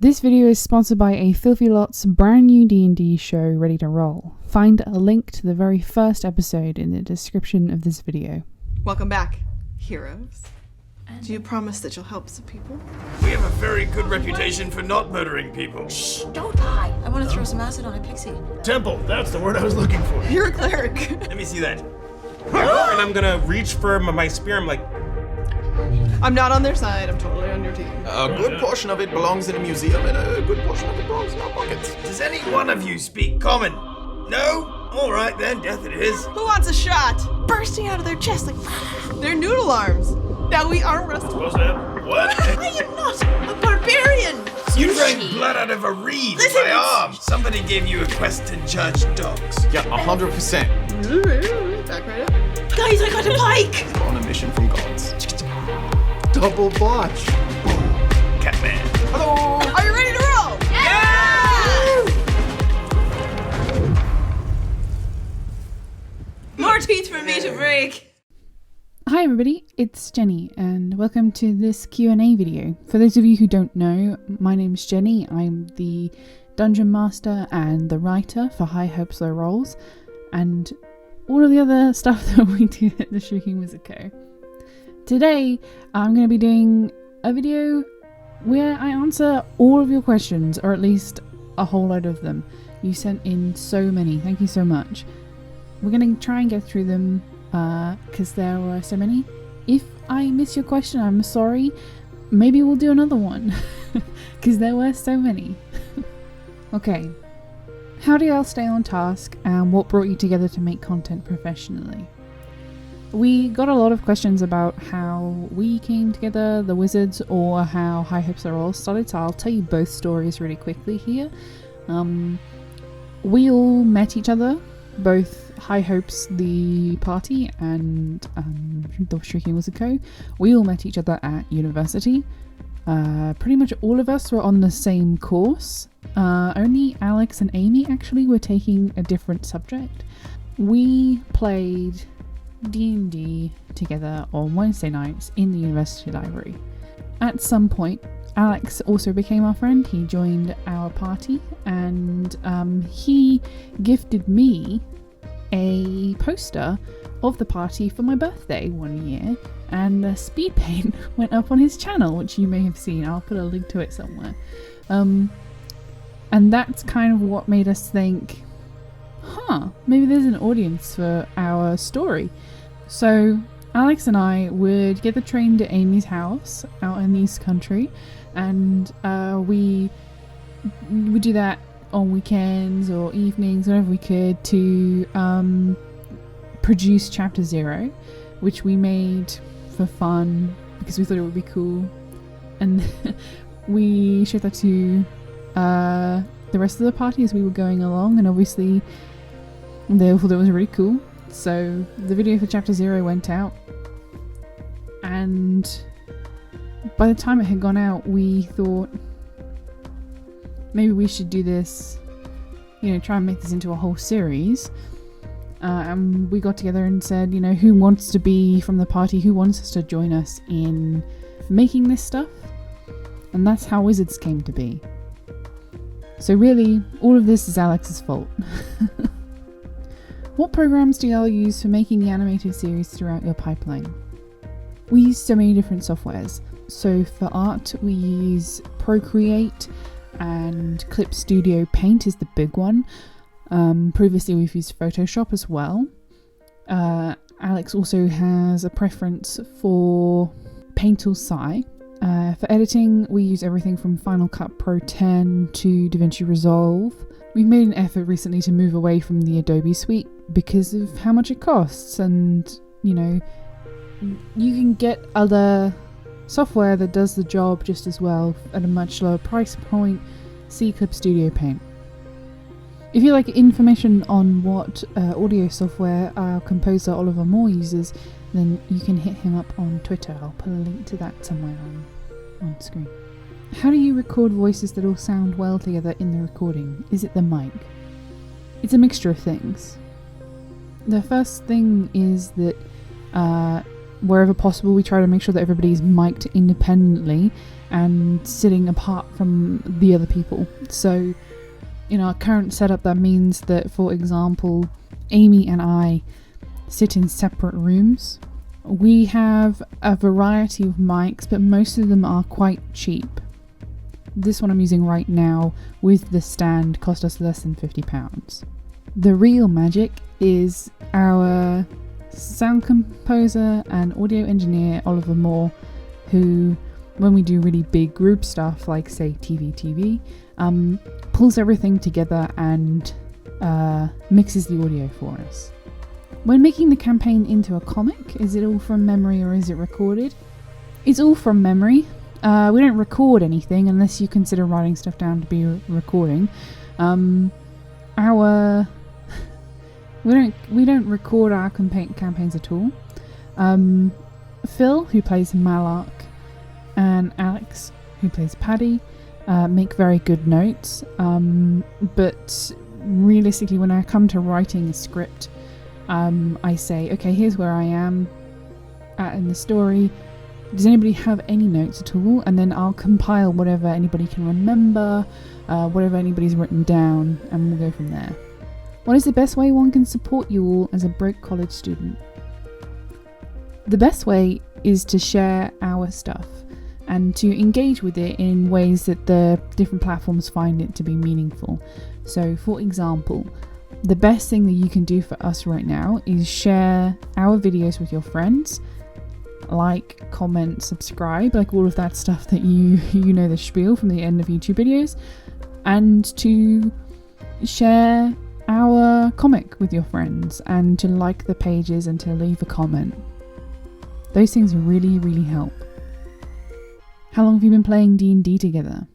This video is sponsored by a Filthy Lot's brand new D&D show ready to roll. Find a link to the very first episode in the description of this video. Welcome back, heroes. Do you promise that you'll help some people? We have a very good reputation for not murdering people. Shh, don't lie. I want to throw some acid on a pixie. Temple, that's the word I was looking for. You're a cleric. Let me see that. And I'm gonna reach for my spear. I'm like, I'm not on their side. I'm totally on your team. A good portion of it belongs in a museum, and a good portion of it belongs in our pockets. does any one of you speak common? No? All right then, death it is. Who wants a shot? Bursting out of their chest like they're noodle arms. Now we arm wrestle. What? I am not a barbarian. You drank blood out of a reed in Listen, my arm. Somebody gave you a quest to judge dogs. Yeah, 100%. Back right up. Guys, I got a pike. On a mission from gods. Double botch. Catman. Hello! Are you ready to roll? More teeth for me to break. Hi everybody, it's Jenny and welcome to this Q&A video. For those of you who don't know, my name's Jenny. I'm the Dungeon Master and the writer for High Hopes Low Rolls and all of the other stuff that we do at the Shriekingwizardco. Today, I'm going to be doing a video where I answer all of your questions, or at least a whole load of them. You sent in so many, thank you so much. We're going to try and get through them because there were so many. If I miss your question, I'm sorry. Maybe we'll do another one because there were so many. Okay, how do y'all stay on task and what brought you together to make content professionally? We got a lot of questions about how we came together, the wizards, or how High Hopes Are All started, so I'll tell you both stories really quickly here. We all met each other, both High Hopes, the party, and the Shriekingwizardco. We all met each other at university. Pretty much all of us were on the same course. Only Alex and Amy actually were taking a different subject. We played D&D together on Wednesday nights in the university library. At some point, Alex also became our friend. He joined our party and he gifted me a poster of the party for my birthday one year, and the speed paint went up on his channel, which you may have seen. I'll put a link to it somewhere. And that's kind of what made us think, maybe there's an audience for our story. So Alex and I would get the train to Amy's house out in the East Country, and we would do that on weekends or evenings, whenever we could, to produce Chapter 0, which we made for fun because we thought it would be cool, and we showed that to the rest of the party as we were going along, and obviously they all thought it was really cool. So the video for Chapter 0 went out, and by the time it had gone out, we thought maybe we should do this, try and make this into a whole series. And we got together and said, who wants to be from the party, who wants us to join us in making this stuff? And that's how Wizards came to be. So really, all of this is Alex's fault. What programs do y'all use for making the animated series throughout your pipeline? We use so many different softwares. So for art, we use Procreate, and Clip Studio Paint is the big one. Previously we've used Photoshop as well. Alex also has a preference for Paintal Sci. For editing, we use everything from Final Cut Pro 10 to DaVinci Resolve. We've made an effort recently to move away from the Adobe suite because of how much it costs, and you can get other software that does the job just as well at a much lower price point. See Clip Studio Paint. If you like information on what audio software our composer Oliver Moore uses, then you can hit him up on Twitter. I'll put a link to that somewhere on screen. How do you record voices that all sound well together in the recording? Is it the mic? It's a mixture of things. The first thing is that Wherever possible, we try to make sure that everybody's mic'd independently and sitting apart from the other people. So in our current setup, that means that, for example, Amy and I sit in separate rooms. We have a variety of mics, but most of them are quite cheap. This one I'm using right now with the stand cost us less than £50. The real magic is our sound composer and audio engineer, Oliver Moore, who, when we do really big group stuff like, say, TV, pulls everything together and mixes the audio for us. When making the campaign into a comic, is it all from memory or is it recorded? It's all from memory. We don't record anything unless you consider writing stuff down to be recording. We don't record our campaigns at all. Phil, who plays Malark, and Alex, who plays Paddy, make very good notes. But realistically, when I come to writing a script, I say, okay, here's where I am at in the story. Does anybody have any notes at all? And then I'll compile whatever anybody can remember, whatever anybody's written down, and we'll go from there. What is the best way one can support you all as a broke college student? The best way is to share our stuff and to engage with it in ways that the different platforms find it to be meaningful. So, for example, the best thing that you can do for us right now is share our videos with your friends. Like, comment, subscribe, like all of that stuff that you know the spiel from the end of YouTube videos, and to share our comic with your friends and to like the pages and to leave a comment. Those things really, really help. How long have you been playing D&D together?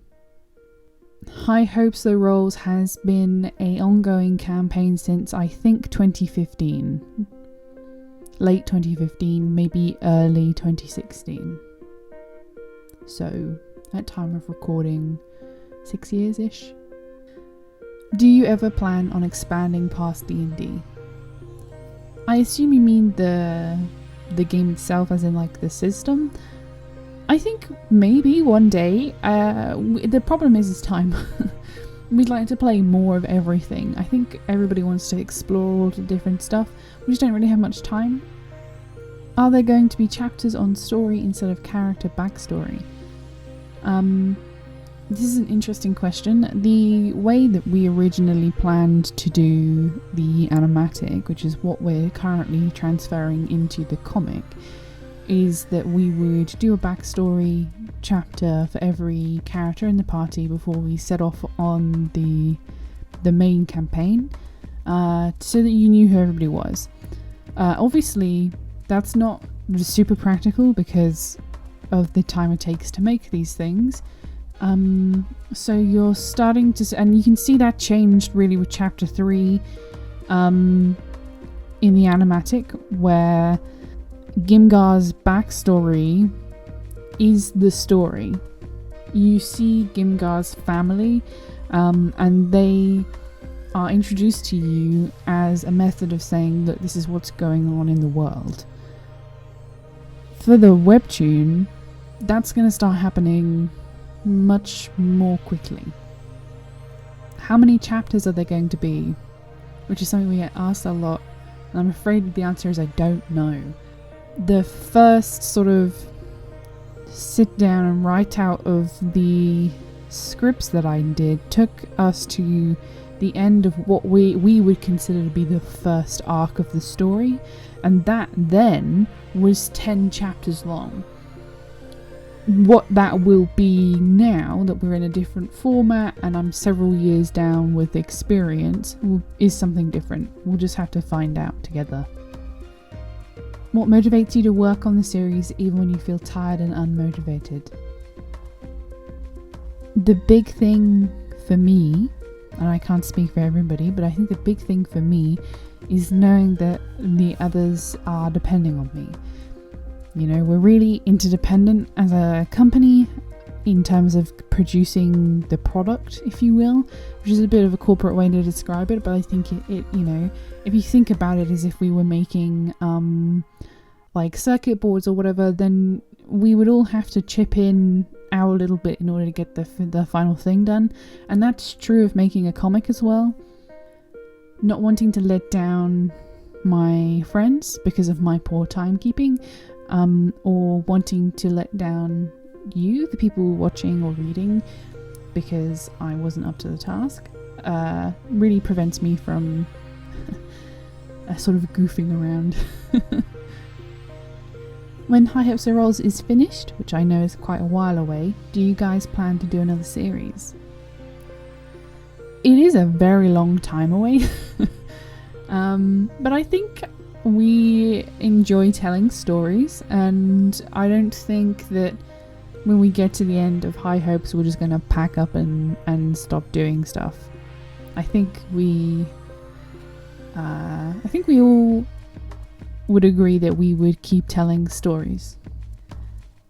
High Hopes Low Rolls has been an ongoing campaign since, I think, 2015. Late 2015, maybe early 2016. So, at time of recording, 6 years-ish. Do you ever plan on expanding past D&D? I assume you mean the game itself, as in like the system. I think maybe one day. The problem is time. We'd like to play more of everything. I think everybody wants to explore all the different stuff. We just don't really have much time. Are there going to be chapters on story instead of character backstory? This is an interesting question. The way that we originally planned to do the animatic, which is what we're currently transferring into the comic, is that we would do a backstory chapter for every character in the party before we set off on the main campaign, so that you knew who everybody was. Obviously, that's not super practical because of the time it takes to make these things. So you're starting to, and you can see that changed really with chapter 3 in the animatic, where Gimgar's backstory is the story. You see Gimgar's family, and they are introduced to you as a method of saying, look, this is what's going on in the world. For the webtoon, that's going to start happening much more quickly. How many chapters are there going to be? Which is something we get asked a lot, and I'm afraid the answer is I don't know. The first sort of sit down and write out of the scripts that I did took us to the end of what we would consider to be the first arc of the story, and that then was 10 chapters long. What that will be now that we're in a different format and I'm several years down with experience is something different. We'll just have to find out together. What motivates you to work on the series even when you feel tired and unmotivated? The big thing for me, and I can't speak for everybody, but I think the big thing for me is knowing that the others are depending on me. You know, we're really interdependent as a company in terms of producing the product, if you will, which is a bit of a corporate way to describe it, but I think it you know, if you think about it as if we were making like circuit boards or whatever, then we would all have to chip in our little bit in order to get the final thing done. And that's true of making a comic as well. Not wanting to let down my friends because of my poor timekeeping, or wanting to let down you, the people watching or reading, because I wasn't up to the task, really prevents me from sort of goofing around. When High Hopes and Rolls is finished, which I know is quite a while away, do you guys plan to do another series? It is a very long time away. But I think we enjoy telling stories, and I don't think that when we get to the end of High Hopes we're just going to pack up and stop doing stuff. I think we all would agree that we would keep telling stories.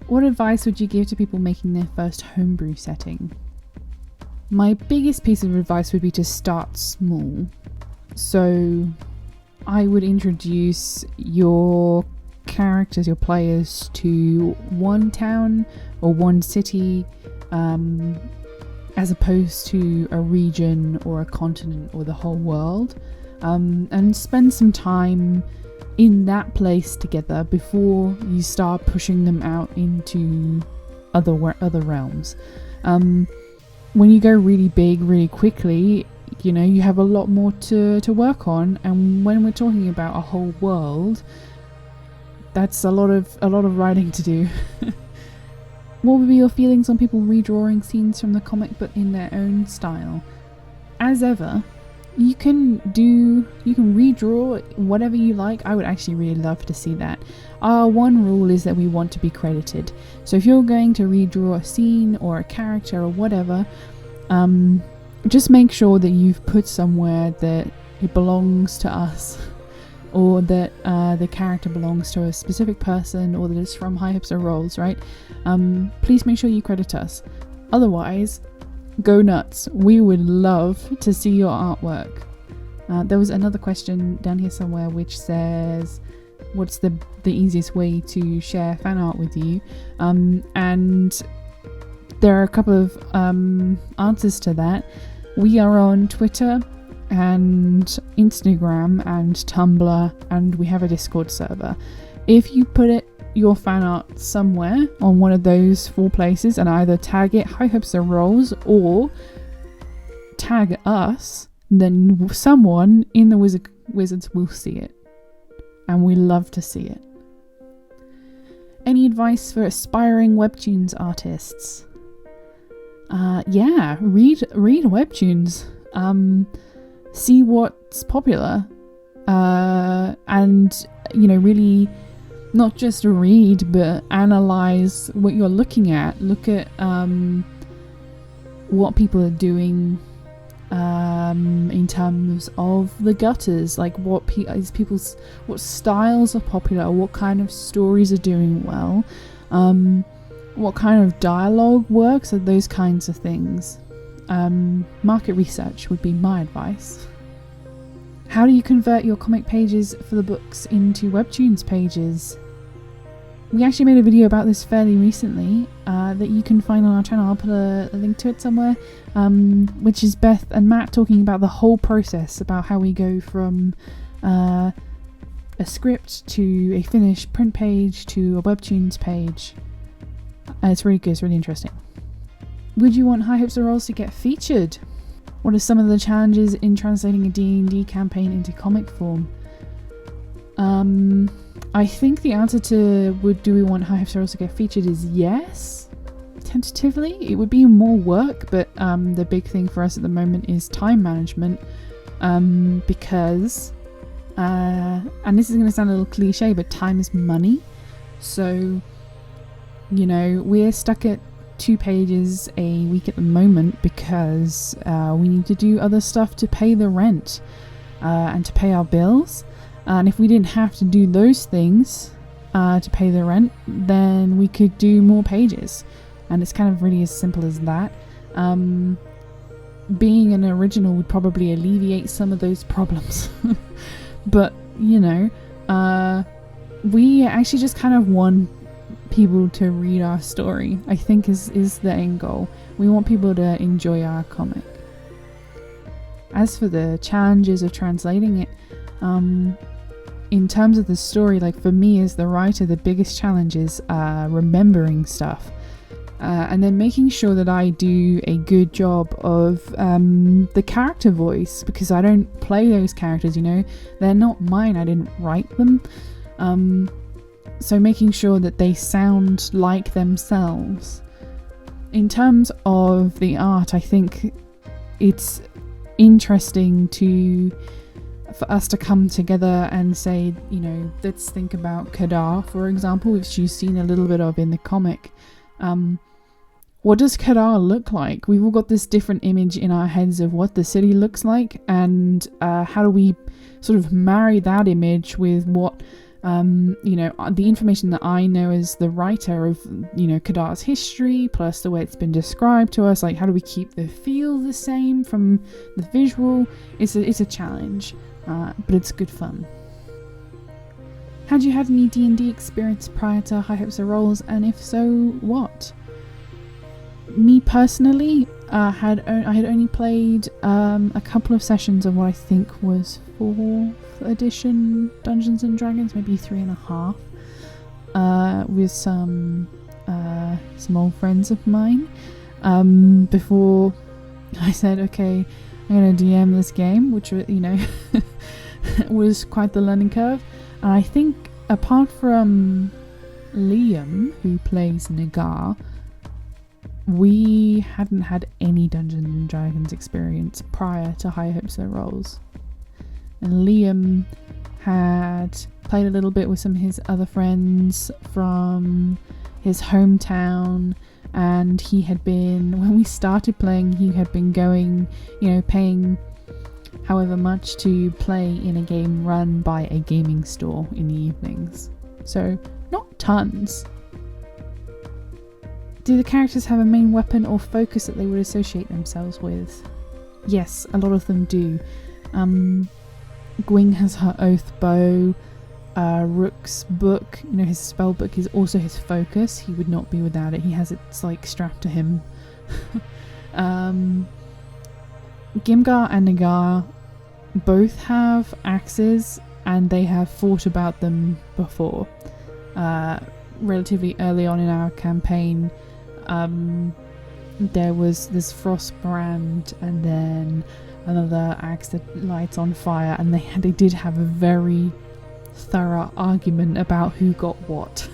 What advice would you give to people making their first homebrew setting? My biggest piece of advice would be to start small. So I would introduce your characters, your players, to one town or one city, as opposed to a region or a continent or the whole world, and spend some time in that place together before you start pushing them out into other realms. When you go really big really quickly, you know, you have a lot more to work on, and when we're talking about a whole world, that's a lot of writing to do. What would be your feelings on people redrawing scenes from the comic but in their own style? As ever, you can redraw whatever you like. I would actually really love to see that. Our one rule is that we want to be credited. So if you're going to redraw a scene or a character or whatever, just make sure that you've put somewhere that it belongs to us, or that the character belongs to a specific person, or that it's from High Hopes or Rolls, right? Please make sure you credit us. Otherwise, go nuts. We would love to see your artwork. There was another question down here somewhere which says, what's the easiest way to share fan art with you? And there are a couple of answers to that. We are on Twitter and Instagram and Tumblr, and we have a Discord server. If you put your fan art somewhere on one of those 4 places and either tag it High Hopes and Rolls or tag us, then someone in the Wizards will see it, and we love to see it. Any advice for aspiring Webtoons artists? Yeah, read Webtoons. See what's popular, and really not just read but analyze what you're looking at. Look at what people are doing in terms of the gutters, like what styles are popular, what kind of stories are doing well, what kind of dialogue works, and those kinds of things. Market research would be my advice. How do you convert your comic pages for the books into Webtoons pages? We actually made a video about this fairly recently that you can find on our channel. I'll put a link to it somewhere, which is Beth and Matt talking about the whole process, about how we go from a script to a finished print page to a Webtoons page. It's really good, it's really interesting. Would you want High Hopes and Rolls to get featured? What are some of the challenges in translating a D&D campaign into comic form? I think the answer to do we want High Hopes and Rolls to get featured is yes. Tentatively, it would be more work, but the big thing for us at the moment is time management, because and this is going to sound a little cliche, but time is money. So we're stuck at 2 pages a week at the moment because we need to do other stuff to pay the rent and to pay our bills. And if we didn't have to do those things to pay the rent, then we could do more pages. And it's kind of really as simple as that. Being an original would probably alleviate some of those problems. But, we actually just kind of want people to read our story, I think is the end goal. We want people to enjoy our comic. As for the challenges of translating it, in terms of the story, like for me as the writer, the biggest challenge is remembering stuff. And then making sure that I do a good job of the character voice, because I don't play those characters, you know, they're not mine, I didn't write them. So making sure that they sound like themselves. In terms of the art, I think it's interesting for us to come together and say, you know, let's think about Kadar, for example, which you've seen a little bit of in the comic. What does Kadar look like? We've all got this different image in our heads of what the city looks like, and how do we sort of marry that image with what, you know, the information that I know as the writer of, you know, Kadar's history, plus the way it's been described to us. Like, how do we keep the feel the same from the visual? It's a challenge, but it's good fun. Had you had any D&D experience prior to High Hopes and Rolls, and if so, what? Me personally, I had only played a couple of sessions of what I think was 4th edition Dungeons and Dragons, maybe 3.5, with some old friends of mine, before I said, okay, I'm going to DM this game, which, you know, was quite the learning curve. And I think apart from Liam, who plays Nagar, we hadn't had any Dungeons and Dragons experience prior to High Hopes and Rolls. And Liam had played a little bit with some of his other friends from his hometown, and he had been, when we started playing, he had been going, you know, paying however much to play in a game run by a gaming store in the evenings. So, not tons. Do the characters have a main weapon or focus that they would associate themselves with? Yes, a lot of them do. Gwing has her oath bow. Rook's book, you know, his spell book, is also his focus. He would not be without it. He has it like strapped to him. Gimgar and Nagar both have axes, and they have fought about them before. Relatively early on in our campaign, there was this Frostbrand, and then another axe that lights on fire, and they did have a very thorough argument about who got what.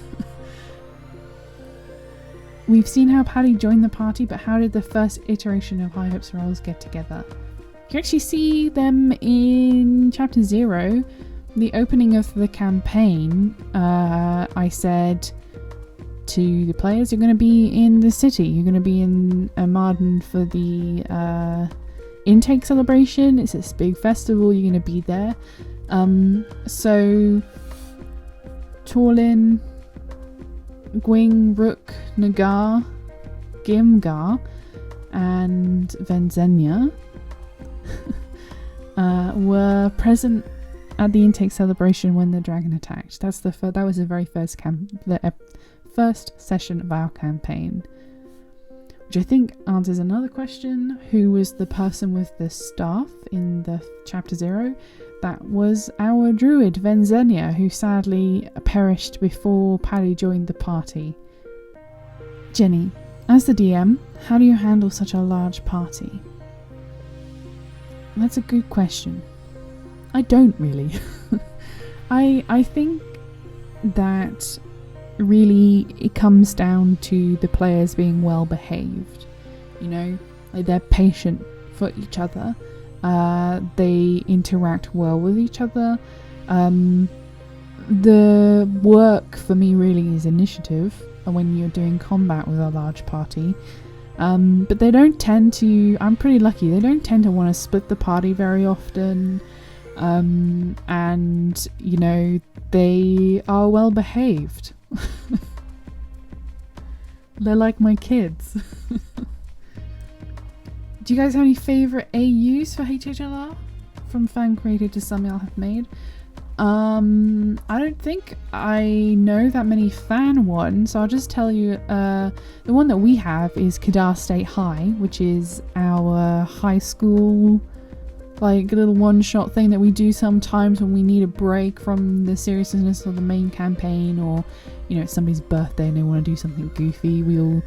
We've seen how Paddy joined the party, but how did the first iteration of High Hopes and Rolls get together? You actually see them in Chapter 0, the opening of the campaign. I said to the players, you're going to be in the city, you're going to be in Marden for the intake celebration. It's this big festival, you're going to be there. So Torlin, Gwing, Rook, Nagar, Gimgar, and Venzenia were present at the intake celebration when the dragon attacked. That was the very first session of our campaign, which I think answers another question: who was the person with the staff in the Chapter 0? That was our druid, Venzenia, who sadly perished before Paddy joined the party. Jenny, as the DM, how do you handle such a large party? That's a good question. I don't really. I think that really it comes down to the players being well behaved. You know, like they're patient for each other. They interact well with each other. The work for me really is initiative when you're doing combat with a large party. But they don't tend to, I'm pretty lucky, they don't tend to want to split the party very often. And, you know, they are well behaved. They're like my kids. Do you guys have any favourite AUs for HHLR? From fan created to some y'all have made. I don't think I know that many fan ones, so I'll just tell you, the one that we have is Kadar State High, which is our high school, like, little one-shot thing that we do sometimes when we need a break from the seriousness of the main campaign, or, you know, it's somebody's birthday and they want to do something goofy. We'll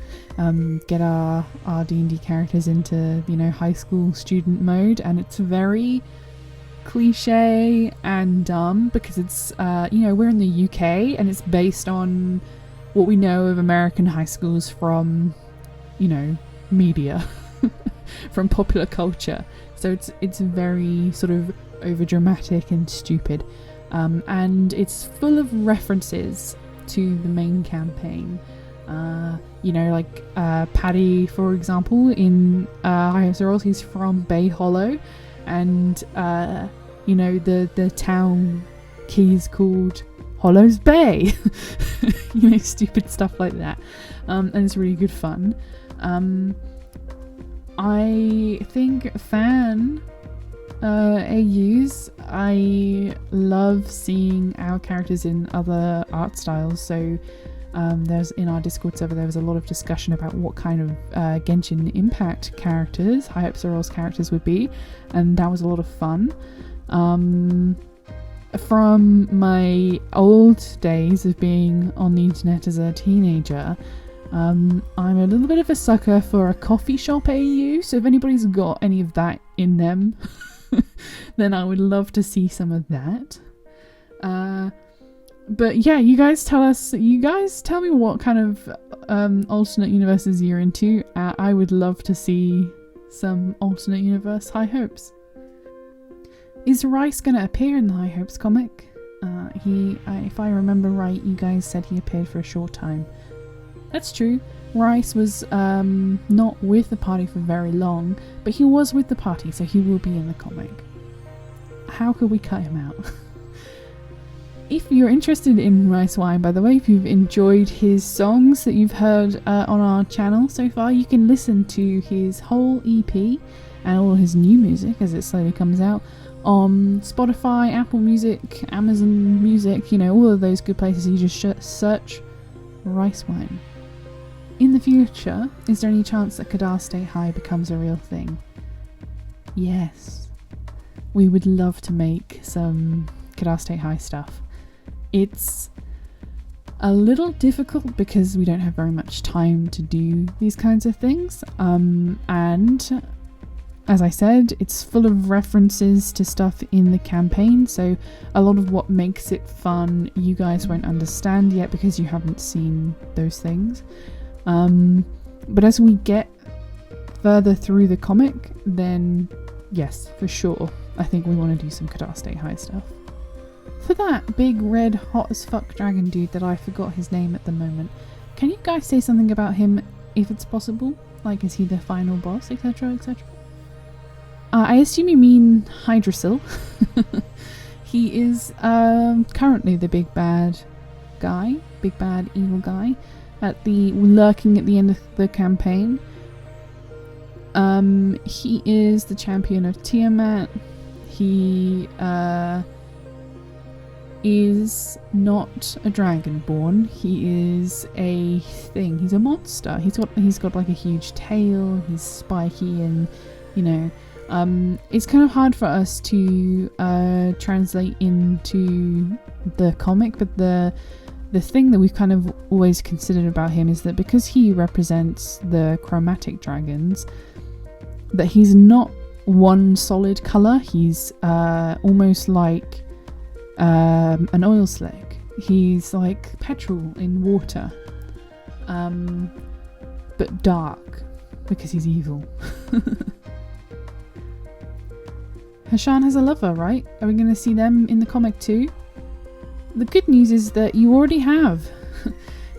get our D&D characters into, you know, high school student mode, and it's very cliche and dumb because it's you know, we're in the UK and it's based on what we know of American high schools from, you know, media from popular culture, so it's very sort of over dramatic and stupid, and it's full of references to the main campaign. You know, like Paddy, for example, in High Hopes Rolls, he's from Bay Hollow, and you know, the town key's called Hollow's Bay. You know, stupid stuff like that, and it's really good fun. I think fan AUs, I love seeing our characters in other art styles, so there's, in our Discord server, there was a lot of discussion about what kind of Genshin Impact characters, High Hopes Rolls characters would be, and that was a lot of fun. From my old days of being on the internet as a teenager, I'm a little bit of a sucker for a coffee shop AU, so if anybody's got any of that in them, then I would love to see some of that. But yeah, you guys tell me what kind of alternate universes you're into. I would love to see some alternate universe High Hopes. Is Ryce going to appear in the High Hopes comic? If I remember right, you guys said he appeared for a short time. That's true. Ryce was not with the party for very long, but he was with the party, so he will be in the comic. How could we cut him out? If you're interested in Ryce Wyne, by the way, if you've enjoyed his songs that you've heard on our channel so far, you can listen to his whole EP and all his new music as it slowly comes out on Spotify, Apple Music, Amazon Music, you know, all of those good places. You just search Ryce Wyne. In the future, is there any chance that Kadar State High becomes a real thing? Yes. We would love to make some Kadar State High stuff. It's a little difficult because we don't have very much time to do these kinds of things, and as I said, it's full of references to stuff in the campaign, so a lot of what makes it fun you guys won't understand yet because you haven't seen those things. But as we get further through the comic, then yes, for sure, I think we want to do some Kadar State High stuff. For that big red hot as fuck dragon dude that I forgot his name at the moment, can you guys say something about him if it's possible? Like, is he the final boss, etc, etc? I assume you mean Hydrasil. He is currently the big bad evil guy, lurking at the end of the campaign. He is the champion of Tiamat. He is not a dragonborn. He is a thing. He's a monster. He's got like a huge tail. He's spiky, and you know, it's kind of hard for us to translate into the comic. But the thing that we've kind of always considered about him is that because he represents the chromatic dragons, that he's not one solid color. He's almost like an oil slick. He's like petrol in water, but dark because he's evil. Hashaan has a lover, right? Are we going to see them in the comic too? The good news is that you already have.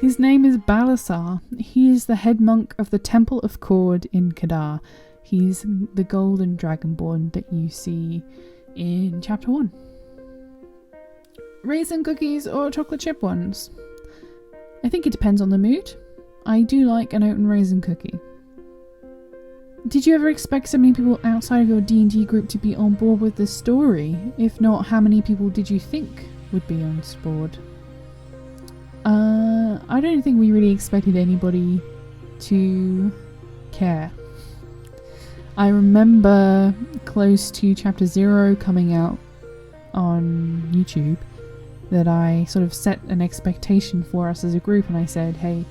His name is Balasar. He is the head monk of the Temple of Cord in Kadar. He's the golden dragonborn that you see in chapter 1. Raisin cookies or chocolate chip ones? I think it depends on the mood. I do like an oat and raisin cookie. Did you ever expect so many people outside of your D&D group to be on board with the story? If not, how many people did you think would be on board? I don't think we really expected anybody to care. I remember close to chapter 0 coming out on YouTube that I sort of set an expectation for us as a group, and I said, hey,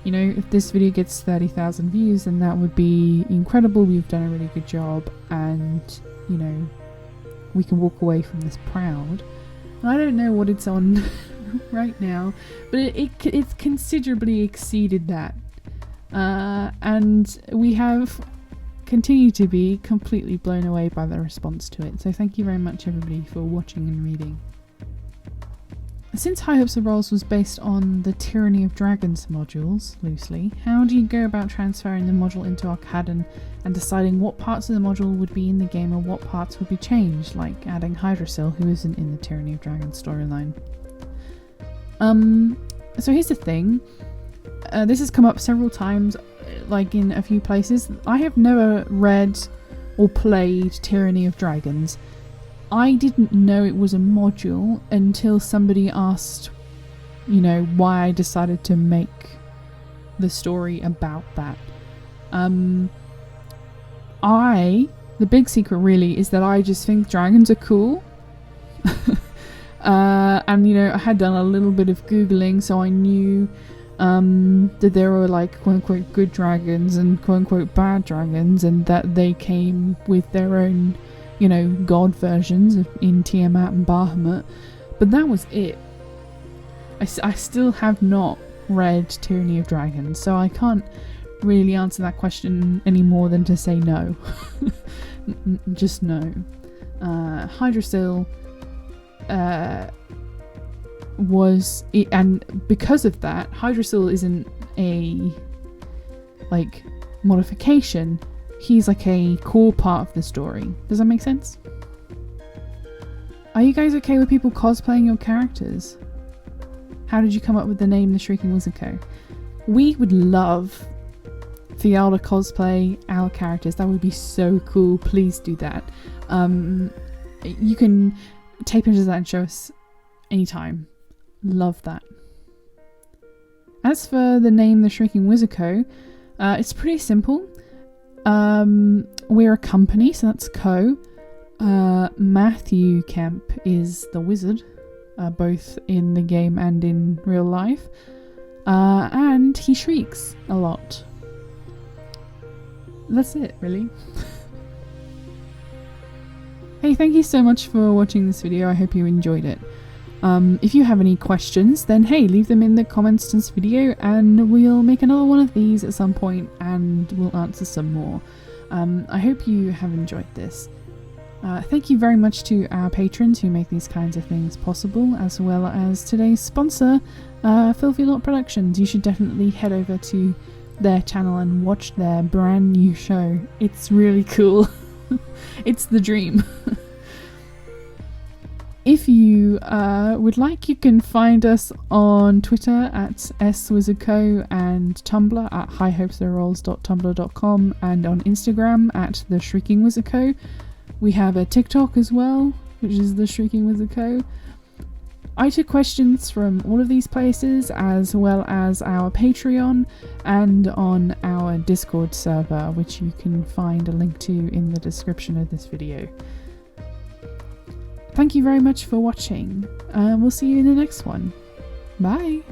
you know, if this video gets 30,000 views, then that would be incredible. We've done a really good job, and, you know, we can walk away from this proud. And I don't know what it's on right now, but it's considerably exceeded that. And we have continued to be completely blown away by the response to it. So thank you very much, everybody, for watching and reading. Since High Hopes of Rolls was based on the Tyranny of Dragons modules, loosely, how do you go about transferring the module into Arcaden and deciding what parts of the module would be in the game and what parts would be changed, like adding Hydrasil, who isn't in the Tyranny of Dragons storyline? So here's the thing. This has come up several times, like in a few places. I have never read or played Tyranny of Dragons. I didn't know it was a module until somebody asked, you know, why I decided to make the story about that. The big secret really is that I just think dragons are cool. And, you know, I had done a little bit of Googling, so I knew that there were, like, quote-unquote good dragons and quote-unquote bad dragons, and that they came with their own, you know, god versions in Tiamat and Bahamut, but that was it. I still have not read Tyranny of Dragons, so I can't really answer that question any more than to say no. Just no. Hydrasil was it, and because of that, Hydrasil isn't a, like, modification. He's like a core part of the story. Does that make sense? Are you guys okay with people cosplaying your characters? How did you come up with the name The Shriekingwizardco? We would love for y'all to cosplay our characters. That would be so cool. Please do that. You can take pictures of that and show us anytime. Love that. As for the name The Shriekingwizardco, it's pretty simple. We're a company, so that's co. Matthew Kemp is the wizard, both in the game and in real life. And he shrieks a lot. That's it, really. Hey, thank you so much for watching this video. I hope you enjoyed it. If you have any questions, then hey, leave them in the comments to this video and we'll make another one of these at some point and we'll answer some more. I hope you have enjoyed this. Thank you very much to our patrons who make these kinds of things possible, as well as today's sponsor, Filthy Lot Productions. You should definitely head over to their channel and watch their brand new show. It's really cool. It's the dream. If you would like, you can find us on Twitter at swizardco and Tumblr at highhopesofrolls.tumblr.com and on Instagram at the Shriekingwizardco. We have a TikTok as well, which is the Shriekingwizardco. I took questions from all of these places, as well as our Patreon and on our Discord server, which you can find a link to in the description of this video. Thank you very much for watching, and we'll see you in the next one. Bye!